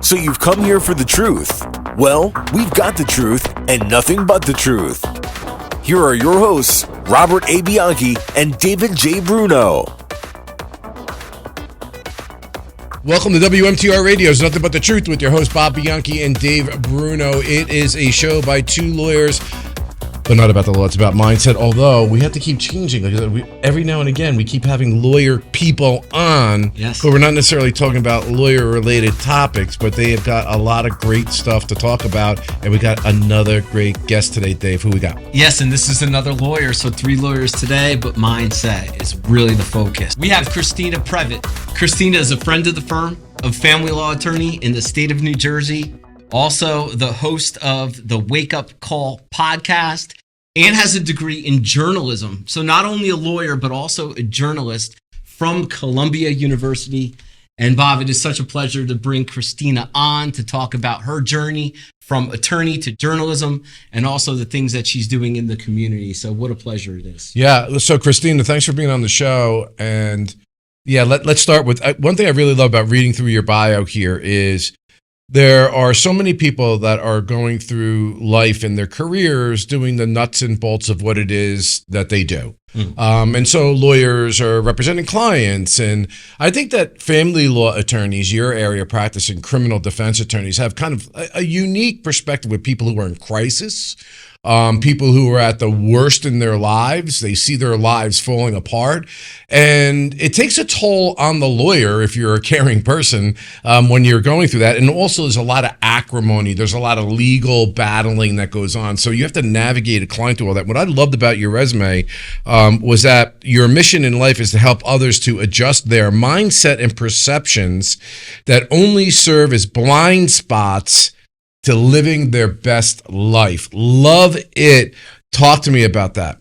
So you've come here for the truth. Well, we've got the truth and nothing but the truth. Here are your hosts, Robert A. Bianchi and David J. Bruno. Welcome to WMTR Radio's Nothing But the Truth with your host, Bob Bianchi and Dave Bruno. It is a show by two lawyers, but not about the law, it's about mindset, although we have to keep changing. Every now and again, we keep having lawyer people on, yes, but we're not necessarily talking about lawyer-related topics, but they have got a lot of great stuff to talk about, and we got another great guest today, Dave. Who we got? Yes, and this is another lawyer, so 3 lawyers today, but mindset is really the focus. We have Christina Previte. Christina is a friend of the firm, a family law attorney in the state of New Jersey, also the host of the Wake Up Call podcast, and has a degree in journalism. So not only a lawyer, but also a journalist from Columbia University. And Bob, it is such a pleasure to bring Christina on to talk about her journey from attorney to journalism and also the things that she's doing in the community. So what a pleasure it is. Yeah. So Christina, thanks for being on the show. And yeah, let's start with one thing I really love about reading through your bio here is there are so many people that are going through life in their careers doing the nuts and bolts of what it is that they do. And so lawyers are representing clients. And I think that family law attorneys, your area practicing criminal defense attorneys, have kind of a unique perspective with people who are in crisis. People who are at the worst in their lives, they see their lives falling apart, and it takes a toll on the lawyer if you're a caring person when you're going through that. And also there's a lot of acrimony, there's a lot of legal battling that goes on, so you have to navigate a client through all that. What I loved about your resume was that your mission in life is to help others to adjust their mindset and perceptions that only serve as blind spots to living their best life. Love it. Talk to me about that.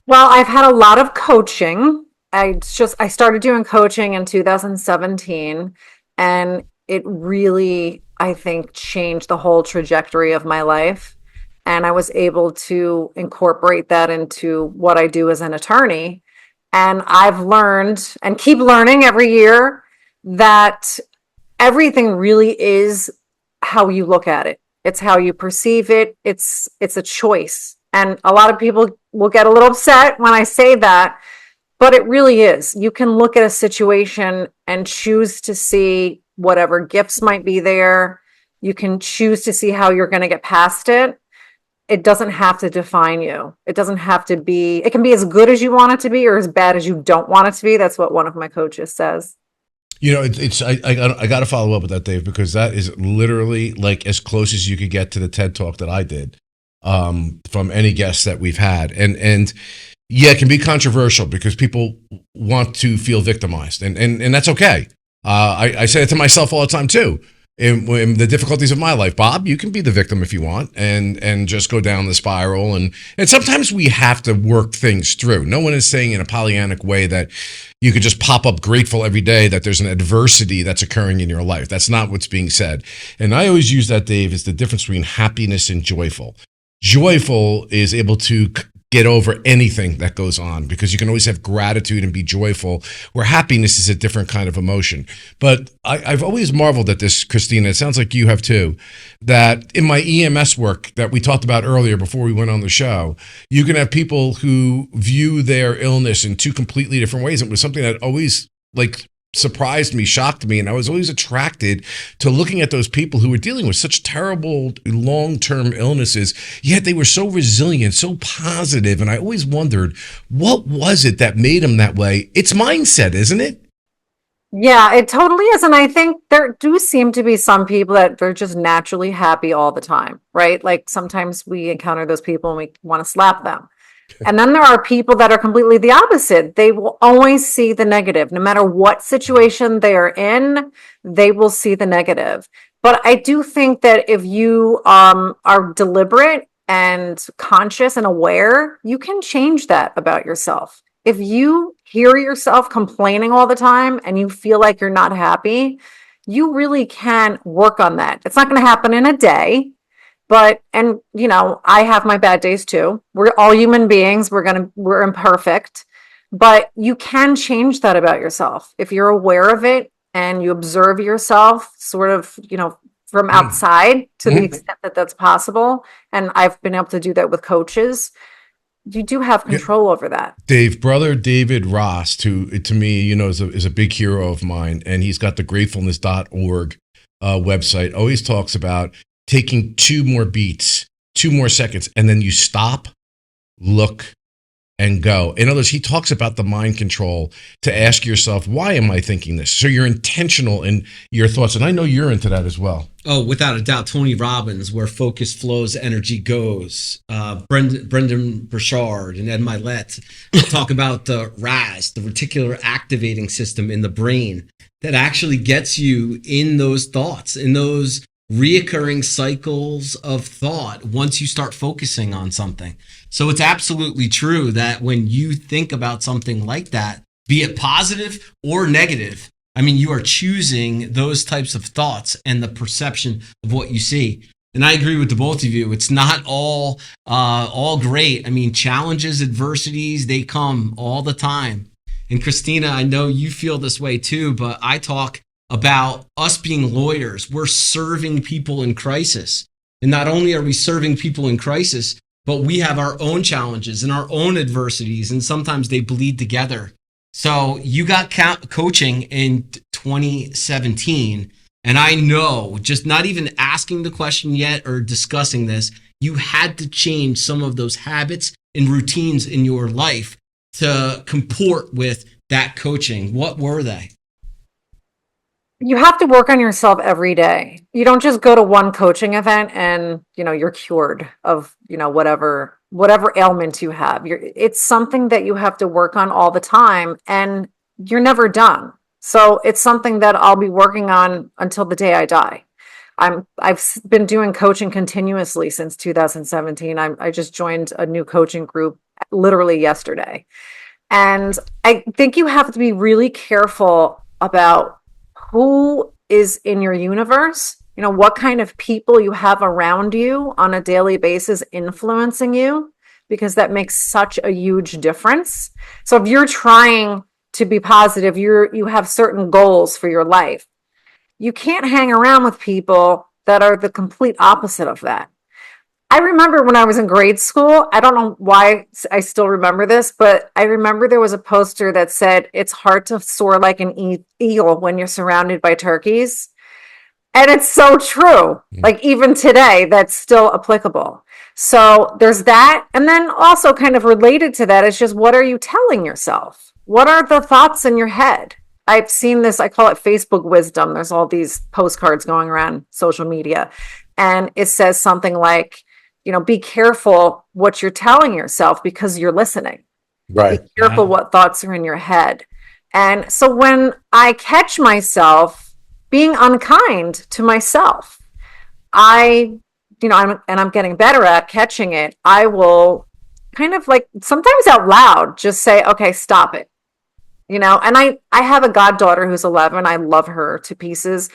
Well, I've had a lot of coaching. I started doing coaching in 2017, and it really, I think, changed the whole trajectory of my life. And I was able to incorporate that into what I do as an attorney. And I've learned and keep learning every year that everything really is how you look at it. It's how you perceive it. It's a choice. And a lot of people will get a little upset when I say that, but it really is. You can look at a situation and choose to see whatever gifts might be there. You can choose to see how you're going to get past it. It doesn't have to define you. It doesn't have to be, it can be as good as you want it to be or as bad as you don't want it to be. That's what one of my coaches says. You know, I got to follow up with that, Dave, because that is literally like as close as you could get to the TED Talk that I did from any guests that we've had. And yeah, it can be controversial because people want to feel victimized, and that's okay. I say it to myself all the time too. In the difficulties of my life, Bob, you can be the victim if you want and just go down the spiral. And sometimes we have to work things through. No one is saying in a Pollyannic way that you could just pop up grateful every day that there's an adversity that's occurring in your life. That's not what's being said. And I always use that, Dave, is the difference between happiness and joyful. Joyful is able to get over anything that goes on because you can always have gratitude and be joyful, where happiness is a different kind of emotion. But I've always marveled at this, Christina. It sounds like you have too, that in my EMS work that we talked about earlier before we went on the show, you can have people who view their illness in 2 completely different ways. It was something that always surprised me, shocked me, and I was always attracted to looking at those people who were dealing with such terrible long-term illnesses, yet they were so resilient, so positive, and I always wondered, what was it that made them that way? It's mindset, isn't it? Yeah, it totally is. And I think there do seem to be some people that they're just naturally happy all the time, right? Like sometimes we encounter those people and we want to slap them. And then there are people that are completely the opposite. They will always see the negative. No matter what situation they are in, they will see the negative. But I do think that if you are deliberate and conscious and aware, you can change that about yourself. If you hear yourself complaining all the time and you feel like you're not happy, you really can work on that. It's not going to happen in a day. But, and you know, I have my bad days too. We're all human beings. We're imperfect, but you can change that about yourself. If you're aware of it and you observe yourself sort of, from outside to the extent that that's possible. And I've been able to do that with coaches. You do have control over that. Brother David Ross, who to me, is a big hero of mine, and he's got the gratefulness.org website, always talks about taking 2 more beats, 2 more seconds, and then you stop, look, and go. In other words, he talks about the mind control to ask yourself, why am I thinking this? So you're intentional in your thoughts. And I know you're into that as well. Oh, without a doubt. Tony Robbins, where focus flows, energy goes. Brendan Burchard and Ed Milet talk about the RAS, the reticular activating system in the brain that actually gets you in those thoughts, in those reoccurring cycles of thought once you start focusing on something. So it's absolutely true that when you think about something like that, be it positive or negative, I mean, you are choosing those types of thoughts and the perception of what you see. And I agree with the both of you. It's not all great. I mean, challenges, adversities, they come all the time. And Christina, I know you feel this way too, but I talk about us being lawyers. We're serving people in crisis. And not only are we serving people in crisis, but we have our own challenges and our own adversities, and sometimes they bleed together. So you got coaching in 2017, and I know, just not even asking the question yet or discussing this, you had to change some of those habits and routines in your life to comport with that coaching. What were they? You have to work on yourself every day. You don't just go to one coaching event and, you're cured of, whatever ailment you have. It's something that you have to work on all the time, and you're never done. So it's something that I'll be working on until the day I die. I've been doing coaching continuously since 2017. I just joined a new coaching group literally yesterday. And I think you have to be really careful about who is in your universe, what kind of people you have around you on a daily basis influencing you, because that makes such a huge difference. So if you're trying to be positive, you have certain goals for your life. You can't hang around with people that are the complete opposite of that. I remember when I was in grade school, I don't know why I still remember this, but I remember there was a poster that said, it's hard to soar like an eagle when you're surrounded by turkeys. And it's so true. Like even today, that's still applicable. So there's that. And then also kind of related to that is just, what are you telling yourself? What are the thoughts in your head? I've seen this, I call it Facebook wisdom. There's all these postcards going around social media. And it says something like, be careful what you're telling yourself because you're listening. Right. Be careful what thoughts are in your head. And so when I catch myself being unkind to myself, I'm getting better at catching it. I will kind of like sometimes out loud just say, okay, stop it. And I have a goddaughter who's 11. I love her to pieces.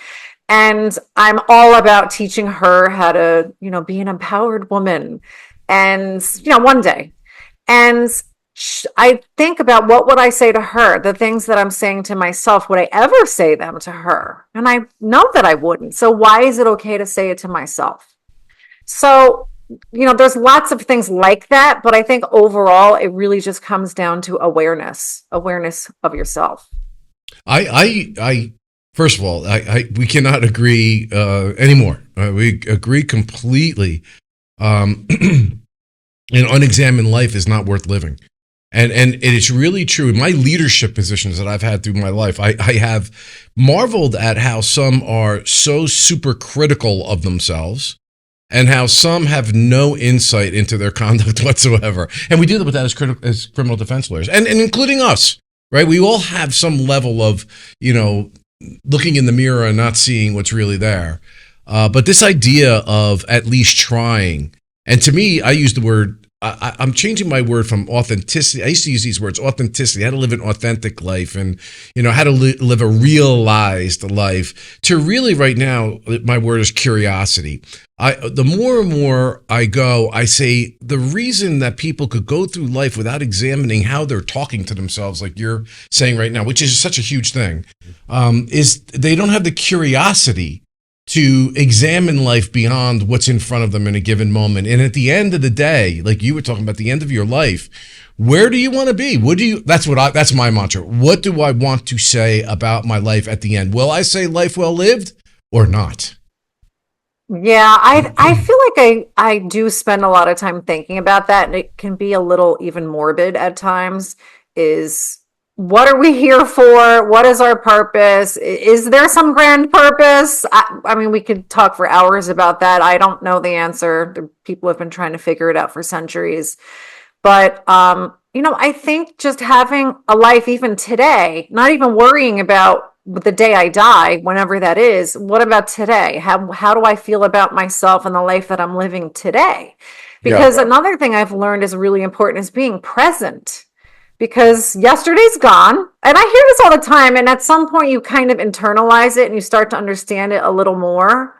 And I'm all about teaching her how to, be an empowered woman. And, one day. And I think about what would I say to her, the things that I'm saying to myself, would I ever say them to her? And I know that I wouldn't. So why is it okay to say it to myself? So, there's lots of things like that. But I think overall, it really just comes down to awareness of yourself. First of all, we cannot agree anymore. We agree completely. An unexamined life is not worth living. And it's really true. In my leadership positions that I've had through my life, I have marveled at how some are so super critical of themselves and how some have no insight into their conduct whatsoever. And we do that with that as criminal defense lawyers, and including us, right? We all have some level of, looking in the mirror and not seeing what's really there. But this idea of at least trying, and to me, I use the word I'm changing my word from authenticity. I used to use these words, authenticity, how to live an authentic life and, how to live a realized life, to really right now, my word is curiosity. The more and more I go, I say the reason that people could go through life without examining how they're talking to themselves, like you're saying right now, which is such a huge thing, is they don't have the curiosity to examine life beyond what's in front of them in a given moment. And at the end of the day, like you were talking about, the end of your life, where do you want to be? That's my mantra. What do I want to say about my life at the end? Will I say life well lived or not? Yeah, I feel like I do spend a lot of time thinking about that, and it can be a little even morbid at times. Is what are we here for? What is our purpose? Is there some grand purpose? I mean, we could talk for hours about that. I don't know the answer. The people have been trying to figure it out for centuries. But, I think just having a life even today, not even worrying about the day I die, whenever that is, what about today? How do I feel about myself and the life that I'm living today? Because another thing I've learned is really important is being present. Because yesterday's gone, and I hear this all the time, and at some point you kind of internalize it and you start to understand it a little more.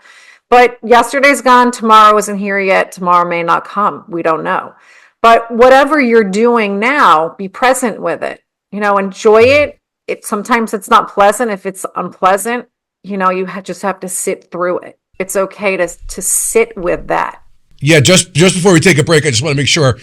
But yesterday's gone, tomorrow isn't here yet, tomorrow may not come, we don't know. But whatever you're doing now, be present with it. Enjoy it. Sometimes it's not pleasant. If it's unpleasant, you just have to sit through it. It's okay to sit with that. Yeah, just before we take a break, I just want to make sure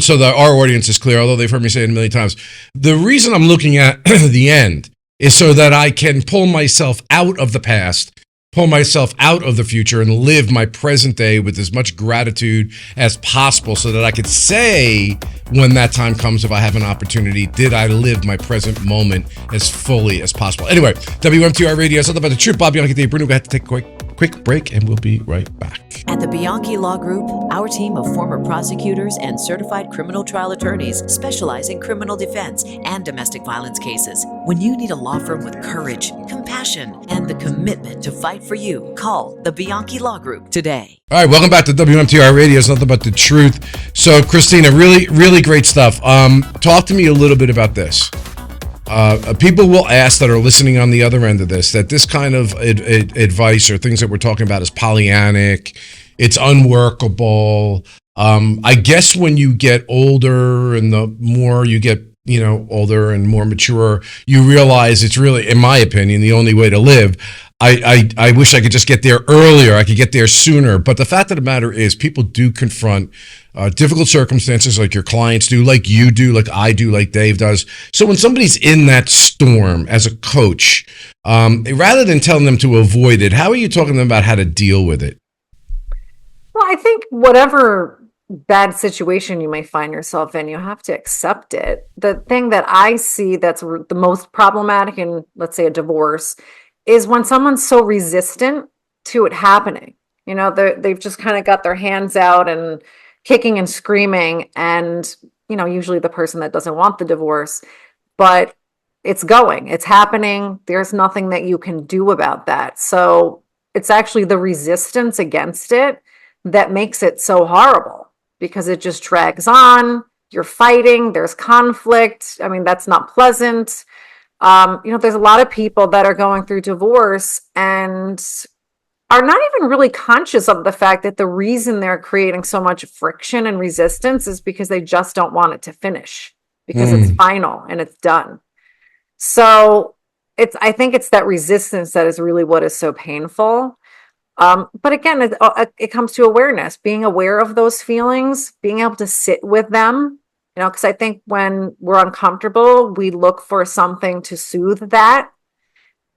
so that our audience is clear, although they've heard me say it a million times. The reason I'm looking at the end is so that I can pull myself out of the past, pull myself out of the future, and live my present day with as much gratitude as possible so that I could say when that time comes, if I have an opportunity, did I live my present moment as fully as possible? Anyway, WMTR Radio, it's all about the truth. Bob Bianchi, Dave Bruno. We have to take a quick break, and we'll be right back. At the Bianchi Law Group, our team of former prosecutors and certified criminal trial attorneys specialize in criminal defense and domestic violence cases. When you need a law firm with courage, compassion, and the commitment to fight for you, call the Bianchi Law Group today. All right, welcome back to WMTR Radio. It's nothing but the truth. So, Christina, really, really great stuff. Talk to me a little bit about this. People will ask that are listening on the other end of this, that this kind of advice or things that we're talking about is Pollyannic, it's unworkable. I guess when you get older and the more you get, older and more mature, you realize it's really, in my opinion, the only way to live. I wish I could just get there earlier. I could get there sooner. But the fact of the matter is people do confront difficult circumstances like your clients do, like you do, like I do, like Dave does. So when somebody's in that storm as a coach, rather than telling them to avoid it, how are you talking to them about how to deal with it? Well, I think whatever bad situation you may find yourself in, you have to accept it. The thing that I see that's the most problematic in, let's say, a divorce is when someone's so resistant to it happening. They've just kind of got their hands out and kicking and screaming, and usually the person that doesn't want the divorce, but it's happening. There's nothing that you can do about that. So it's actually the resistance against it that makes it so horrible, because it just drags on. You're fighting, there's conflict. I mean, that's not pleasant. There's a lot of people that are going through divorce and are not even really conscious of the fact that the reason they're creating so much friction and resistance is because they just don't want it to finish, because it's final and it's done. So I think it's that resistance that is really what is so painful. But again, it comes to awareness, being aware of those feelings, being able to sit with them, because I think when we're uncomfortable, we look for something to soothe that.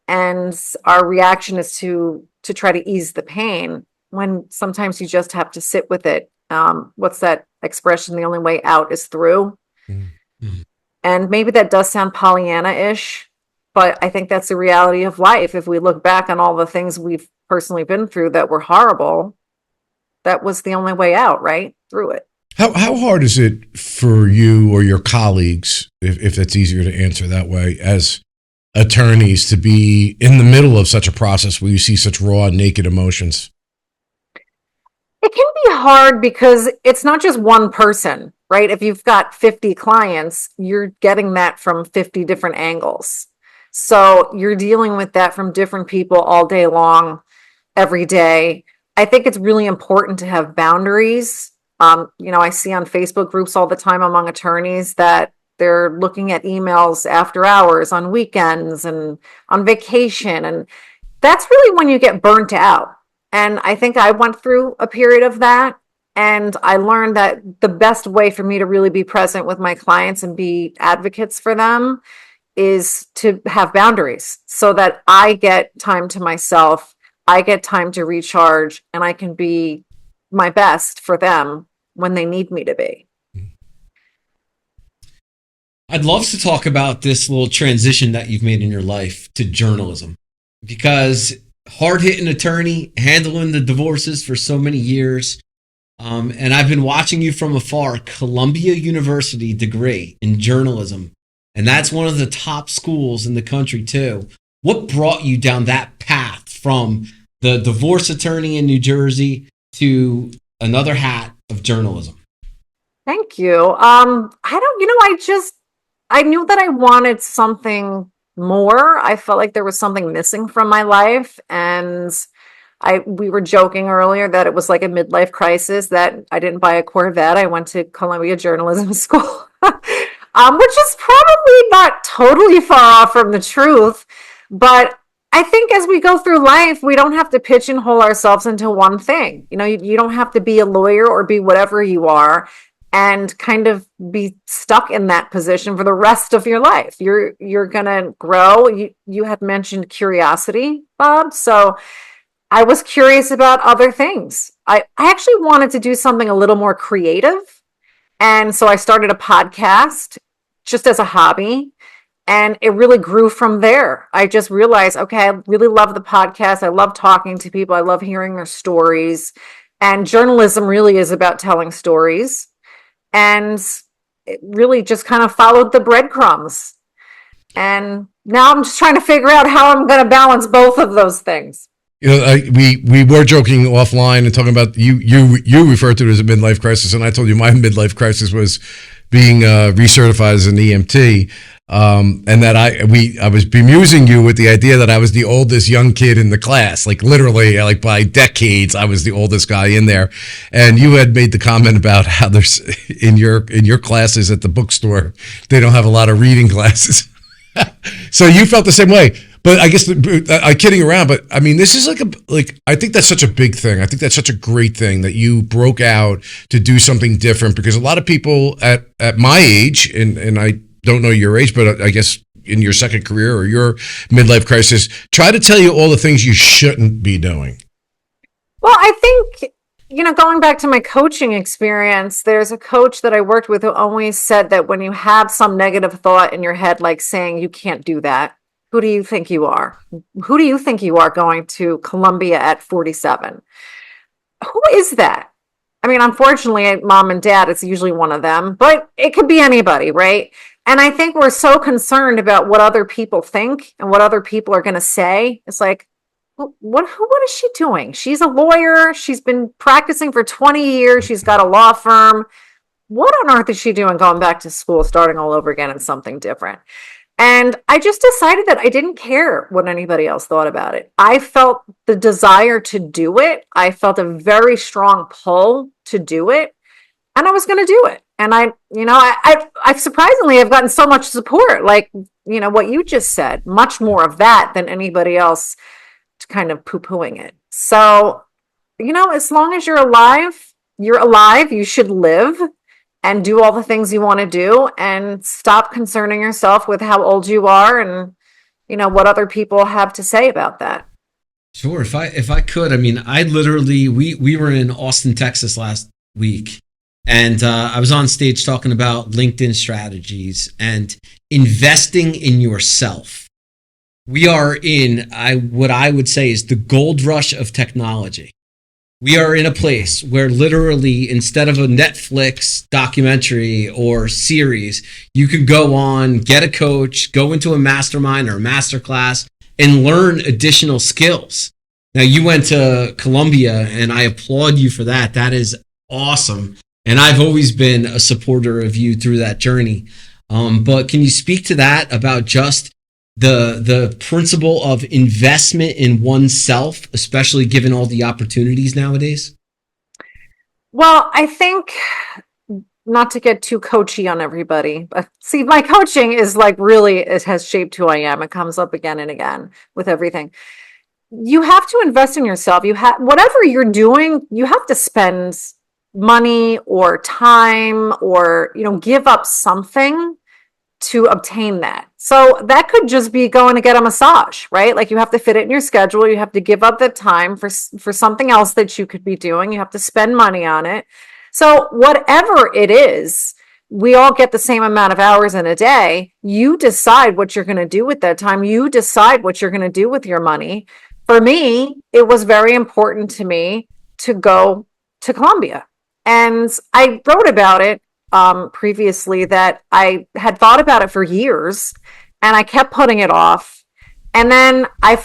And our reaction is to try to ease the pain, when sometimes you just have to sit with it. What's that expression? The only way out is through. Mm-hmm. And maybe that does sound Pollyanna-ish, but I think that's the reality of life. If we look back on all the things we've personally been through that were horrible, that was the only way out, right? Through it. How hard is it for you or your colleagues, if that's easier to answer that way, as attorneys, to be in the middle of such a process where you see such raw, naked emotions? It can be hard because it's not just one person, right? If you've got 50 clients, you're getting that from 50 different angles. So you're dealing with that from different people all day long, every day. I think it's really important to have boundaries. I see on Facebook groups all the time among attorneys that they're looking at emails after hours on weekends and on vacation. And that's really when you get burnt out. And I think I went through a period of that. And I learned that the best way for me to really be present with my clients and be advocates for them is to have boundaries so that I get time to myself, I get time to recharge, and I can be my best for them when they need me to be. I'd love to talk about this little transition that you've made in your life to journalism, because hard-hitting attorney, handling the divorces for so many years, and I've been watching you from afar. Columbia University degree in journalism, and that's one of the top schools in the country too. What brought you down that path from the divorce attorney in New Jersey to another hat of journalism? Thank you. I knew that I wanted something more. I felt like there was something missing from my life. And we were joking earlier that it was like a midlife crisis that I didn't buy a Corvette. I went to Columbia Journalism School, which is probably not totally far off from the truth. But I think as we go through life, we don't have to pigeonhole ourselves into one thing. You don't have to be a lawyer or be whatever you are and kind of be stuck in that position for the rest of your life. You're gonna grow. You had mentioned curiosity, Bob. So I was curious about other things. I actually wanted to do something a little more creative. And so I started a podcast just as a hobby. And it really grew from there. I just realized, okay, I really love the podcast. I love talking to people. I love hearing their stories. And journalism really is about telling stories. And it really just kind of followed the breadcrumbs. And now I'm just trying to figure out how I'm going to balance both of those things. We were joking offline and talking about you referred to it as a midlife crisis, and I told you my midlife crisis was being recertified as an EMT, and that I was bemusing you with the idea that I was the oldest young kid in the class, like literally, like by decades, I was the oldest guy in there. And you had made the comment about how there's in your classes at the bookstore, they don't have a lot of reading classes. So you felt the same way. But I guess I'm kidding around. But I mean, this is I think that's such a big thing. I think that's such a great thing that you broke out to do something different, because a lot of people at my age, and I don't know your age, but I guess in your second career or your midlife crisis, try to tell you all the things you shouldn't be doing. Well, I think, going back to my coaching experience, there's a coach that I worked with who always said that when you have some negative thought in your head, like saying you can't do that, who do you think you are? Who do you think you are going to Columbia at 47? Who is that? I mean, unfortunately, mom and dad, it's usually one of them, but it could be anybody, right? And I think we're so concerned about what other people think and what other people are going to say. It's like, what is she doing? She's a lawyer. She's been practicing for 20 years. She's got a law firm. What on earth is she doing going back to school, starting all over again in something different? And I just decided that I didn't care what anybody else thought about it. I felt the desire to do it. I felt a very strong pull to do it, and I was going to do it. And I surprisingly have gotten so much support, like, what you just said, much more of that than anybody else kind of poo-pooing it. So, as long as you're alive, you should live and do all the things you want to do, and stop concerning yourself with how old you are and, what other people have to say about that. Sure. If I could, I mean, I literally, we were in Austin, Texas last week, and I was on stage talking about LinkedIn strategies and investing in yourself. We are in what I would say is the gold rush of technology. We are in a place where literally, instead of a Netflix documentary or series, you could go on, get a coach, go into a mastermind or a masterclass, and learn additional skills. Now, you went to Columbia, and I applaud you for that. That is awesome. And I've always been a supporter of you through that journey. But can you speak to that about just the principle of investment in oneself, especially given all the opportunities nowadays? Well, I think, not to get too coachy on everybody, but see, my coaching is like really, it has shaped who I am. It comes up again and again with everything. You have to invest in yourself. You have, whatever you're doing, you have to spend money or time or, give up something to obtain that. So that could just be going to get a massage, right? Like you have to fit it in your schedule. You have to give up the time for something else that you could be doing. You have to spend money on it. So whatever it is, we all get the same amount of hours in a day. You decide what you're going to do with that time. You decide what you're going to do with your money. For me, it was very important to me to go to Columbia. And I wrote about it previously that I had thought about it for years and I kept putting it off. And then I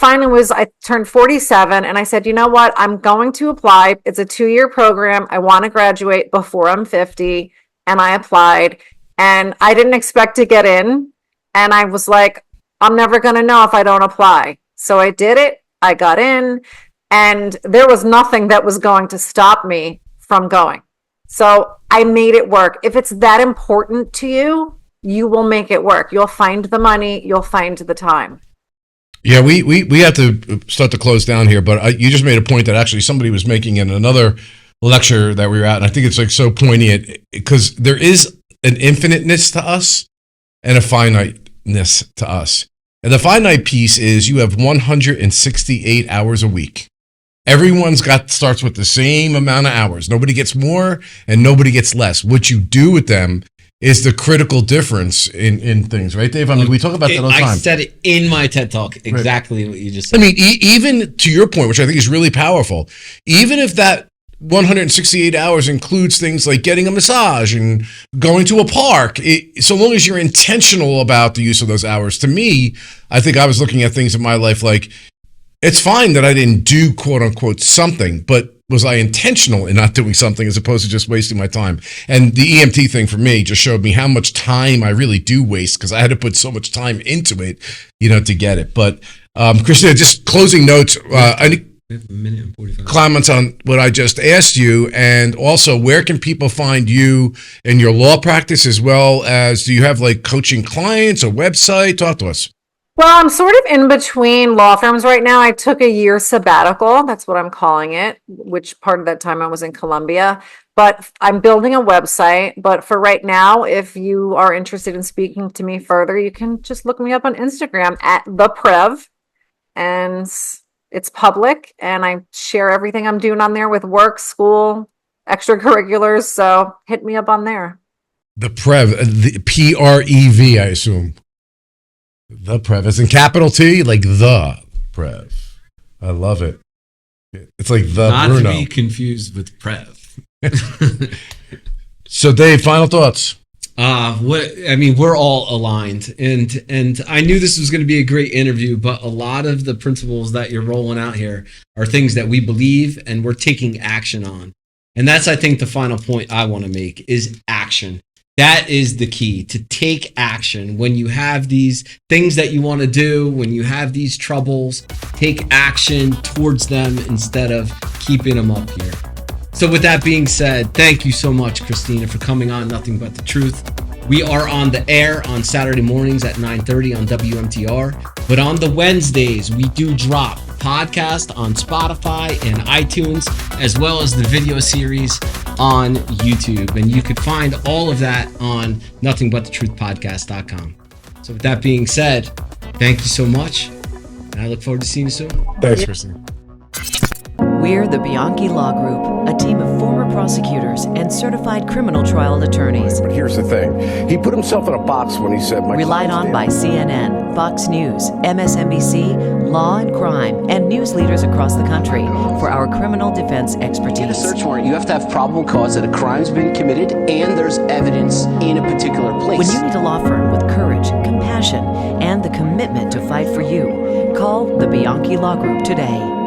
turned 47 and I said, you know what? I'm going to apply. It's a 2-year program. I want to graduate before I'm 50. And I applied and I didn't expect to get in. And I was like, I'm never going to know if I don't apply. So I did it. I got in and there was nothing that was going to stop me from going. So I made it work. If it's that important to you, you will make it work. You'll find the money. You'll find the time. Yeah, we have to start to close down here, but you just made a point that actually somebody was making in another lecture that we were at, and I think it's like so poignant because there is an infiniteness to us and a finiteness to us. And the finite piece is you have 168 hours a week. Everyone's starts with the same amount of hours. Nobody gets more and nobody gets less. What you do with them is the critical difference in things, right, Dave? I mean, we talk about that all the time. I said it in my TED Talk, exactly what you just said. I mean, even to your point, which I think is really powerful, even if that 168 hours includes things like getting a massage and going to a park, so long as you're intentional about the use of those hours. To me, I think I was looking at things in my life like, it's fine that I didn't do quote unquote something, but was I intentional in not doing something as opposed to just wasting my time? And the EMT thing for me just showed me how much time I really do waste because I had to put so much time into it, to get it. But Christina, just closing notes. Any comments on what I just asked you, and also where can people find you in your law practice, as well as do you have like coaching clients or website? Talk to us. Well, I'm sort of in between law firms right now. I took a year sabbatical. That's what I'm calling it, which part of that time I was in Columbia. But I'm building a website. But for right now, if you are interested in speaking to me further, you can just look me up on Instagram at the Prev. And it's public. And I share everything I'm doing on there with work, school, extracurriculars. So hit me up on there. The Prev, the Prev, I assume. The Prev, as in capital T, like the Prev. I love it. It's like the Not Bruno. to be confused with Prev. So, Dave, final thoughts. We're all aligned, and I knew this was going to be a great interview, but a lot of the principles that you're rolling out here are things that we believe and we're taking action on. And that's, I think, the final point I want to make is action. That is the key, to take action. When you have these things that you want to do, when you have these troubles, take action towards them instead of keeping them up here. So with that being said, thank you so much, Christina, for coming on Nothing But the Truth. We are on the air on Saturday mornings at 9:30 on WMTR. But on the Wednesdays, we do drop podcast on Spotify and iTunes, as well as the video series on YouTube. And you could find all of that on nothingbuttetruthpodcast.com. So with that being said, thank you so much. And I look forward to seeing you soon. Thanks, Christina. We're the Bianchi Law Group, a team of former prosecutors and certified criminal trial attorneys. But here's the thing. He put himself in a box when he said... Relied on by CNN, Fox News, MSNBC, Law and Crime, and news leaders across the country for our criminal defense expertise. To get a search warrant, you have to have probable cause that a crime's been committed and there's evidence in a particular place. When you need a law firm with courage, compassion, and the commitment to fight for you, call the Bianchi Law Group today.